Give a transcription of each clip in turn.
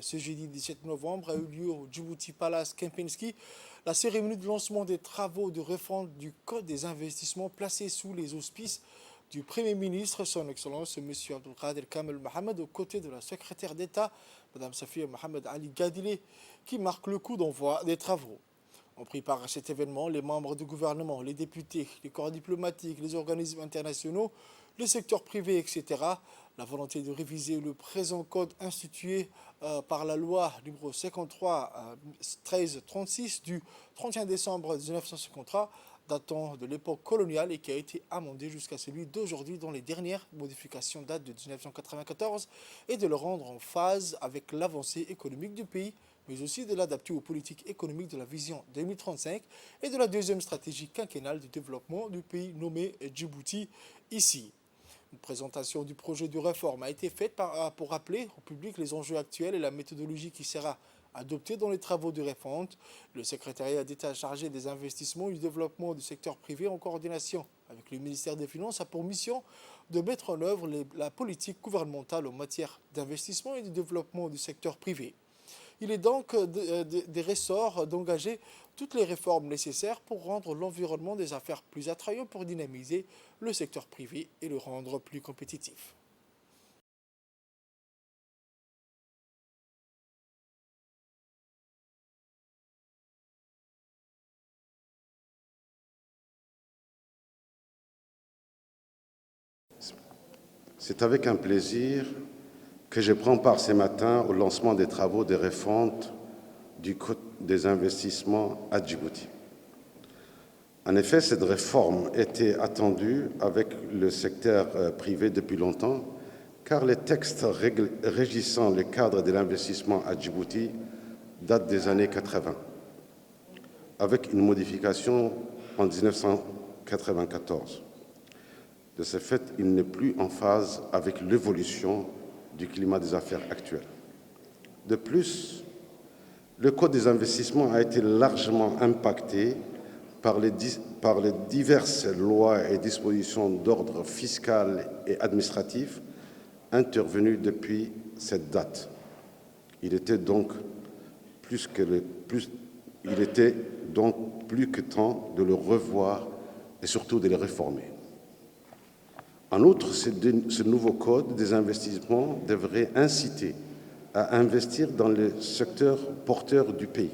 Ce jeudi 17 novembre a eu lieu au Djibouti Palace Kempinski la cérémonie de lancement des travaux de refonte du Code des investissements placés sous les auspices du Premier ministre, son Excellence M. Abdelkader Kamel Mohamed, aux côtés de la secrétaire d'État, Mme Safia Mohamed Ali Gadile, qui marque le coup d'envoi des travaux. Ont pris part à cet événement les membres du gouvernement, les députés, les corps diplomatiques, les organismes internationaux, le secteur privé, etc. La volonté de réviser le présent code institué par la loi numéro 53-1336 du 31 décembre 1953, datant de l'époque coloniale et qui a été amendé jusqu'à celui d'aujourd'hui, dont les dernières modifications datent de 1994, et de le rendre en phase avec l'avancée économique du pays, mais aussi de l'adapter aux politiques économiques de la vision 2035 et de la deuxième stratégie quinquennale de développement du pays nommé Djibouti ici. Une présentation du projet de réforme a été faite pour rappeler au public les enjeux actuels et la méthodologie qui sera adoptée dans les travaux de refonte. Le secrétariat d'État chargé des investissements et du développement du secteur privé en coordination avec le ministère des Finances a pour mission de mettre en œuvre la politique gouvernementale en matière d'investissement et de développement du secteur privé. Il est donc des ressorts d'engager toutes les réformes nécessaires pour rendre l'environnement des affaires plus attrayant, pour dynamiser le secteur privé et le rendre plus compétitif. C'est avec un plaisir que je prends part ce matin au lancement des travaux de refonte du Code des investissements à Djibouti. En effet, cette réforme était attendue avec le secteur privé depuis longtemps, car les textes régissant le cadre de l'investissement à Djibouti datent des années 80, avec une modification en 1994. De ce fait, il n'est plus en phase avec l'évolution du climat des affaires actuel. De plus, le Code des investissements a été largement impacté par les diverses lois et dispositions d'ordre fiscal et administratif intervenues depuis cette date. Il était donc plus que temps de le revoir et surtout de le réformer. En outre, ce nouveau code des investissements devrait inciter à investir dans les secteurs porteurs du pays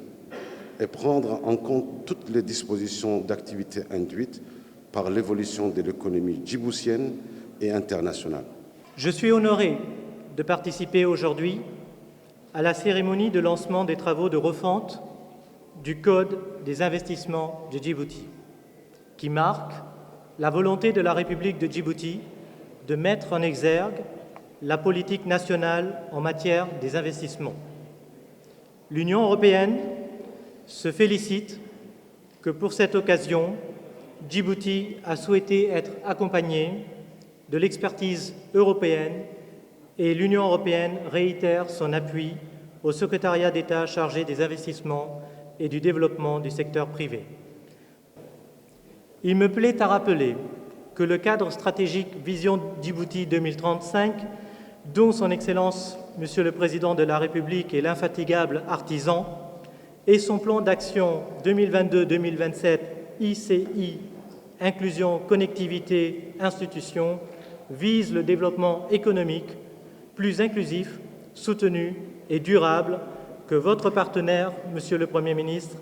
et prendre en compte toutes les dispositions d'activité induites par l'évolution de l'économie djiboutienne et internationale. Je suis honoré de participer aujourd'hui à la cérémonie de lancement des travaux de refonte du Code des investissements de Djibouti, qui marque la volonté de la République de Djibouti de mettre en exergue la politique nationale en matière des investissements. L'Union européenne se félicite que pour cette occasion, Djibouti a souhaité être accompagné de l'expertise européenne et l'Union européenne réitère son appui au secrétariat d'État chargé des investissements et du développement du secteur privé. Il me plaît à rappeler que le cadre stratégique Vision Djibouti 2035, dont son Excellence, Monsieur le Président de la République, est l'infatigable artisan, et son plan d'action 2022-2027 ICI, Inclusion, Connectivité, Institutions, vise le développement économique plus inclusif, soutenu et durable que votre partenaire, Monsieur le Premier ministre,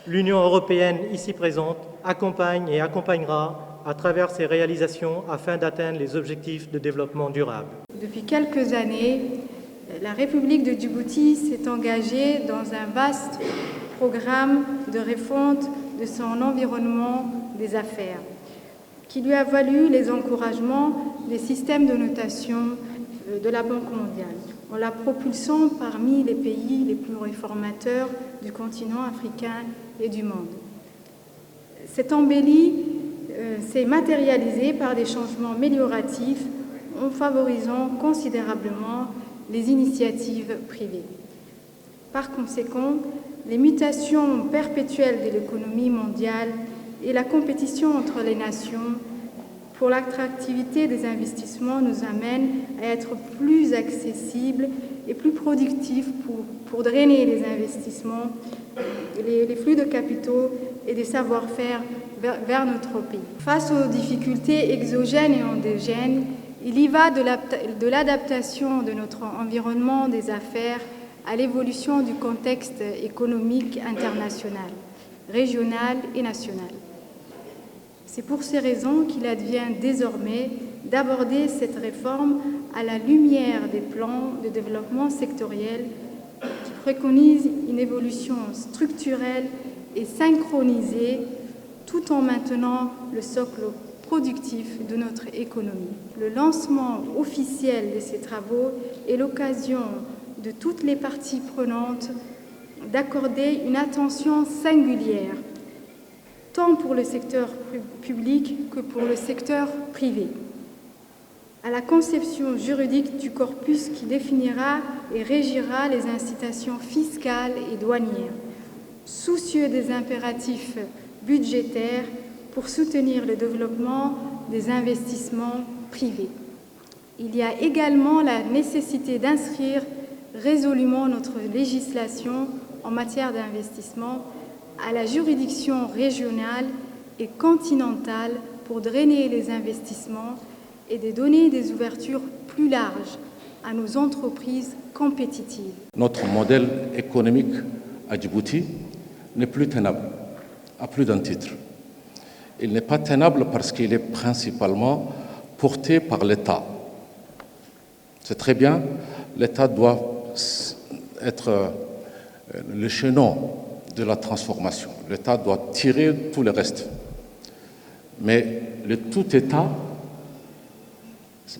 l'Union européenne ici présente, accompagne et accompagnera à travers ses réalisations afin d'atteindre les objectifs de développement durable. Depuis quelques années, la République de Djibouti s'est engagée dans un vaste programme de refonte de son environnement des affaires, qui lui a valu les encouragements des systèmes de notation de la Banque mondiale, en la propulsant parmi les pays les plus réformateurs du continent africain et du monde. Cette embellie s'est matérialisée par des changements amélioratifs en favorisant considérablement les initiatives privées. Par conséquent, les mutations perpétuelles de l'économie mondiale et la compétition entre les nations pour l'attractivité des investissements nous amènent à être plus accessibles et plus productif pour drainer les investissements, les flux de capitaux et des savoir-faire vers notre pays. Face aux difficultés exogènes et endogènes, il y va de l'adaptation de notre environnement des affaires à l'évolution du contexte économique international, régional et national. C'est pour ces raisons qu'il advient désormais d'aborder cette réforme à la lumière des plans de développement sectoriel qui préconisent une évolution structurelle et synchronisée tout en maintenant le socle productif de notre économie. Le lancement officiel de ces travaux est l'occasion de toutes les parties prenantes d'accorder une attention singulière, tant pour le secteur public que pour le secteur privé, à la conception juridique du corpus qui définira et régira les incitations fiscales et douanières, soucieux des impératifs budgétaires pour soutenir le développement des investissements privés. Il y a également la nécessité d'inscrire résolument notre législation en matière d'investissement à la juridiction régionale et continentale pour drainer les investissements et de donner des ouvertures plus larges à nos entreprises compétitives. Notre modèle économique à Djibouti n'est plus tenable, à plus d'un titre. Il n'est pas tenable parce qu'il est principalement porté par l'État. C'est très bien, l'État doit être le chaînon de la transformation. L'État doit tirer tout le reste. Mais le tout État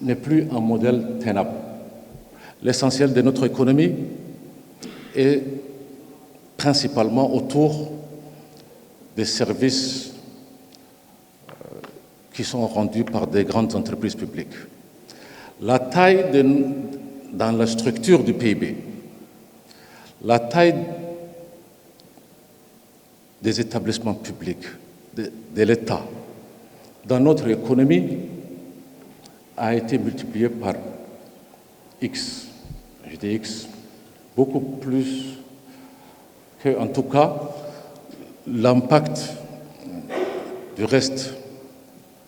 n'est plus un modèle tenable. L'essentiel de notre économie est principalement autour des services qui sont rendus par des grandes entreprises publiques. La taille dans la structure du PIB, la taille des établissements publics, de l'État, dans notre économie, a été multipliée par X. Je dis X, beaucoup plus que, en tout cas, l'impact du reste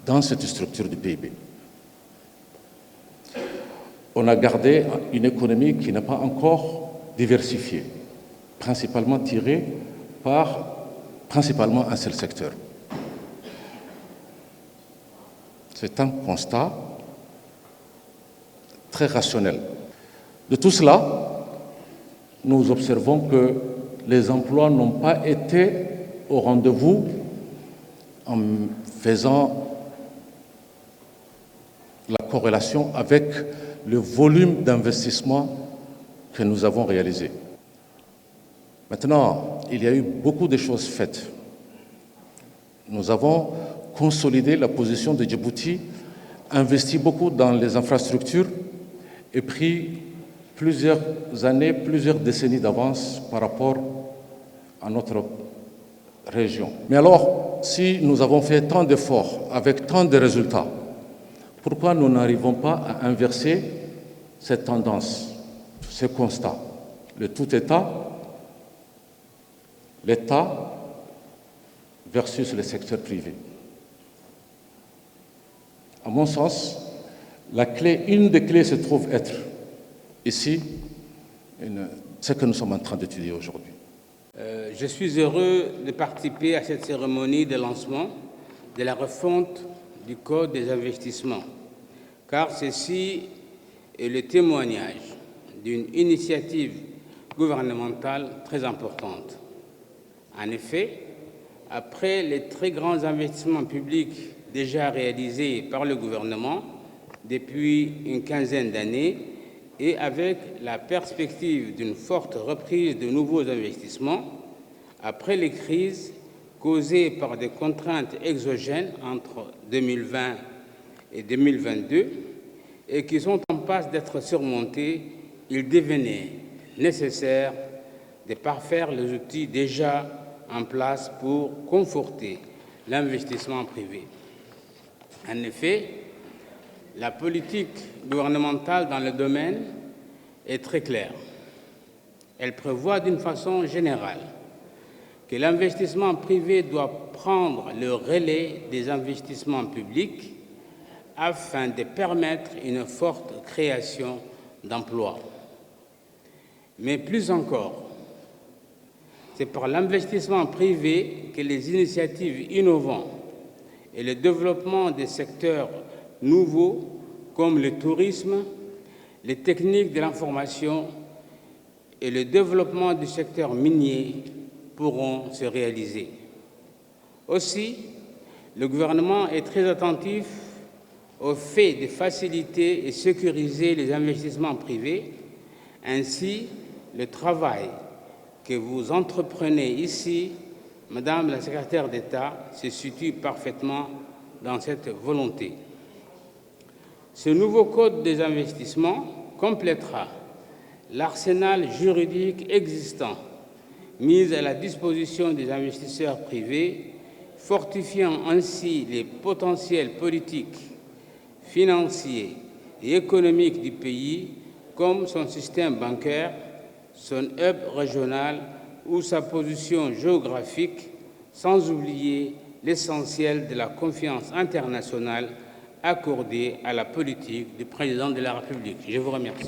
dans cette structure du PIB. On a gardé une économie qui n'est pas encore diversifiée, principalement tirée par principalement un seul secteur. C'est un constat très rationnel. De tout cela, nous observons que les emplois n'ont pas été au rendez-vous en faisant la corrélation avec le volume d'investissement que nous avons réalisé. Maintenant, il y a eu beaucoup de choses faites. Nous avons consolidé la position de Djibouti, investi beaucoup dans les infrastructures et pris plusieurs années, plusieurs décennies d'avance par rapport à notre région. Mais alors, si nous avons fait tant d'efforts avec tant de résultats, pourquoi nous n'arrivons pas à inverser cette tendance, ce constat? Le tout État, l'État versus le secteur privé. À mon sens, une des clés se trouve être ici ce que nous sommes en train d'étudier aujourd'hui. Je suis heureux de participer à cette cérémonie de lancement de la refonte du Code des investissements, car ceci est le témoignage d'une initiative gouvernementale très importante. En effet, après les très grands investissements publics déjà réalisés par le gouvernement depuis une quinzaine d'années et avec la perspective d'une forte reprise de nouveaux investissements, après les crises causées par des contraintes exogènes entre 2020 et 2022 et qui sont en passe d'être surmontées, il devenait nécessaire de parfaire les outils déjà en place pour conforter l'investissement privé. En effet, la politique gouvernementale dans le domaine est très claire. Elle prévoit d'une façon générale que l'investissement privé doit prendre le relais des investissements publics afin de permettre une forte création d'emplois. Mais plus encore, c'est par l'investissement privé que les initiatives innovantes et le développement des secteurs nouveaux comme le tourisme, les techniques de l'information et le développement du secteur minier pourront se réaliser. Aussi, le gouvernement est très attentif au fait de faciliter et sécuriser les investissements privés. Ainsi, le travail que vous entreprenez ici, Madame la secrétaire d'État, se situe parfaitement dans cette volonté. Ce nouveau Code des investissements complétera l'arsenal juridique existant mis à la disposition des investisseurs privés, fortifiant ainsi les potentiels politiques, financiers et économiques du pays, comme son système bancaire, son hub régional ou sa position géographique, sans oublier l'essentiel de la confiance internationale accordée à la politique du président de la République. Je vous remercie.